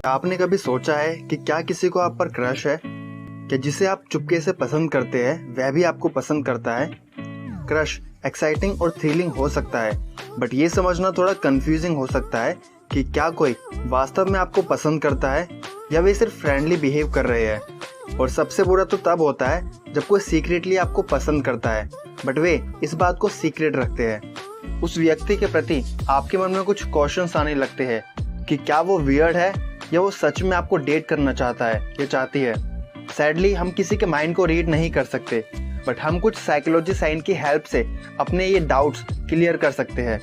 आपने कभी सोचा है कि क्या किसी को आप पर क्रश है? क्या जिसे आप चुपके से पसंद करते हैं वह भी आपको पसंद करता है? क्रश एक्साइटिंग और थ्रिलिंग हो सकता है, बट ये समझना थोड़ा कंफ्यूजिंग हो सकता है कि क्या कोई वास्तव में आपको पसंद करता है या वे सिर्फ फ्रेंडली बिहेव कर रहे हैं। और सबसे बुरा तो तब होता है जब कोई सीक्रेटली आपको पसंद करता है बट वे इस बात को सीक्रेट रखते हैं। उस व्यक्ति के प्रति आपके मन में कुछ क्वेश्चंस आने लगते हैं कि क्या वो वियर्ड है या वो सच में आपको डेट करना चाहता है या चाहती है। सैडली हम किसी के माइंड को रीड नहीं कर सकते, बट हम कुछ साइकोलॉजी साइन की हेल्प से अपने ये डाउट्स क्लियर कर सकते हैं।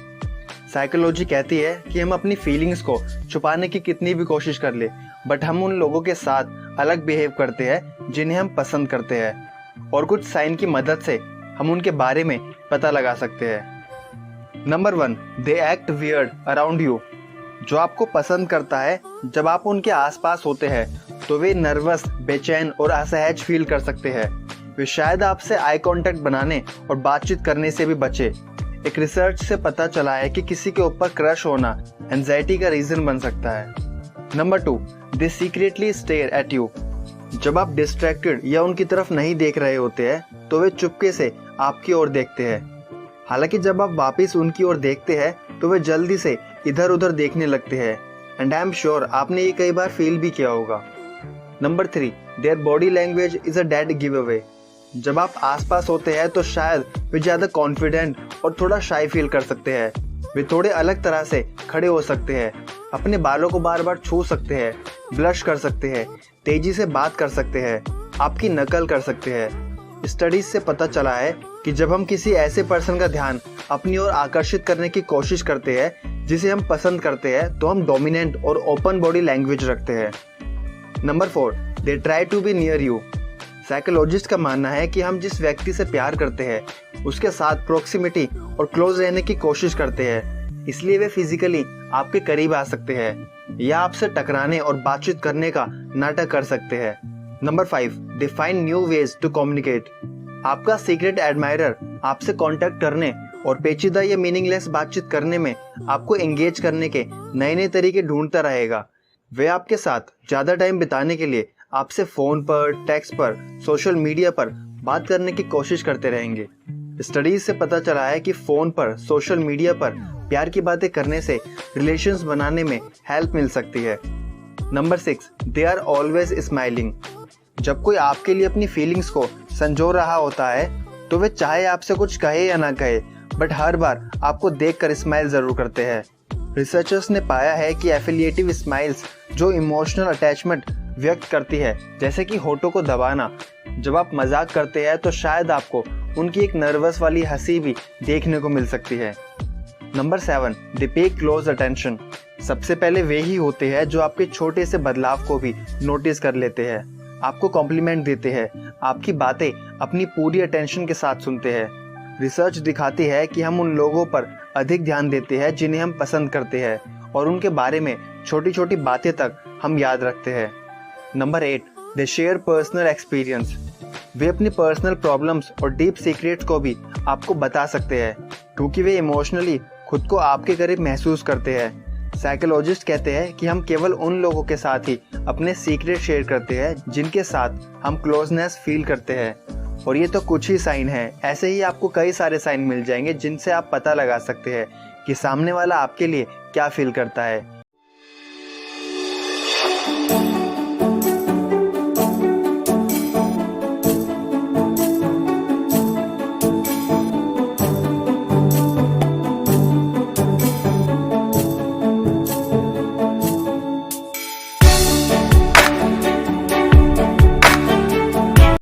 साइकोलॉजी कहती है कि हम अपनी फीलिंग्स को छुपाने की कितनी भी कोशिश कर ले, बट हम उन लोगों के साथ अलग बिहेव करते हैं जिन्हें हम पसंद करते हैं, और कुछ साइन की मदद से हम उनके बारे में पता लगा सकते हैं। Number 1, they act weird around you. जो आपको पसंद करता है जब आप उनके आसपास होते हैं तो वे नर्वस, बेचैन और असहज फील कर सकते हैं। वे शायद आपसे आई कांटेक्ट बनाने और बातचीत करने से भी बचे। एक रिसर्च से पता चला है कि किसी के ऊपर क्रश होना एंजाइटी का रीजन बन सकता है। Number 2, they secretly stare at you. जब आप डिस्ट्रैक्टेड या उनकी तरफ नहीं देख रहे होते हैं तो वे चुपके से आपकी ओर देखते हैं। हालांकि जब आप वापस उनकी ओर देखते हैं तो वे जल्दी से इधर उधर देखने लगते हैं। एंड आई एम श्योर आपने ये कई बार फील भी किया होगा। Number 3, their body language is a dead give away. जब आप आसपास होते हैं तो शायद वे ज्यादा कॉन्फिडेंट और थोड़ा शाई फील कर सकते हैं। वे थोड़े अलग तरह से खड़े हो सकते हैं, अपने बालों को बार बार छू सकते हैं, ब्लश कर सकते हैं, तेजी से बात कर सकते हैं, आपकी नकल कर सकते हैं। स्टडीज से पता चला है कि जब हम किसी ऐसे पर्सन का ध्यान अपनी ओर आकर्षित करने की कोशिश करते हैं जिसे हम पसंद करते हैं तो हम डोमिनेंट और ओपन बॉडी लैंग्वेज रखते हैं। Number 4, they try to be near you. Psychologist का मानना है कि हम जिस व्यक्ति से प्यार करते हैं उसके साथ प्रोक्सिमिटी और क्लोज रहने की कोशिश करते हैं, इसलिए वे फिजिकली आपके करीब आ सकते हैं या आपसे टकराने और बातचीत करने का नाटक कर सकते हैं। Number 5, they find new ways to communicate. आपका सीक्रेट एडमायरर आपसे कांटेक्ट करने और पेचीदा या मीनिंगलेस बातचीत करने में आपको एंगेज करने के नए नए तरीके ढूंढता रहेगा। वे आपके साथ ज्यादा टाइम बिताने के लिए आपसे फोन पर, टेक्स्ट पर, सोशल मीडिया पर बात करने की कोशिश करते रहेंगे। स्टडीज से पता चला है कि फोन पर, सोशल मीडिया पर प्यार की बातें करने से रिलेशंस बनाने में हेल्प मिल सकती है। Number 6, they are always smiling. जब कोई आपके लिए अपनी फीलिंग्स को संजो रहा होता है तो वे चाहे आपसे कुछ कहे या ना कहे, बट हर बार आपको देखकर स्माइल जरूर करते हैं। रिसर्चर्स ने पाया है कि एफिलिएटिव स्माइल्स जो इमोशनल अटैचमेंट व्यक्त करती है, जैसे कि होठों को दबाना, जब आप मजाक करते हैं तो शायद आपको उनकी एक नर्वस वाली हंसी भी देखने को मिल सकती है। नंबर 7, दे पे क्लोज अटेंशन। सबसे पहले वे ही होते हैं जो आपके छोटे से बदलाव को भी नोटिस कर लेते हैं, आपको कॉम्प्लीमेंट देते हैं, आपकी बातें अपनी पूरी अटेंशन के साथ सुनते हैं। रिसर्च दिखाती है कि हम उन लोगों पर अधिक ध्यान देते हैं जिन्हें हम पसंद करते हैं, और उनके बारे में छोटी छोटी बातें तक हम याद रखते हैं। नंबर 8, दे शेयर पर्सनल एक्सपीरियंस। वे अपनी पर्सनल प्रॉब्लम्स और डीप सीक्रेट्स को भी आपको बता सकते हैं क्योंकि वे इमोशनली खुद को आपके करीब महसूस करते हैं। साइकोलॉजिस्ट कहते हैं कि हम केवल उन लोगों के साथ ही अपने सीक्रेट शेयर करते हैं जिनके साथ हम क्लोजनेस फील करते हैं। और ये तो कुछ ही साइन है, ऐसे ही आपको कई सारे साइन मिल जाएंगे जिनसे आप पता लगा सकते हैं कि सामने वाला आपके लिए क्या फील करता है।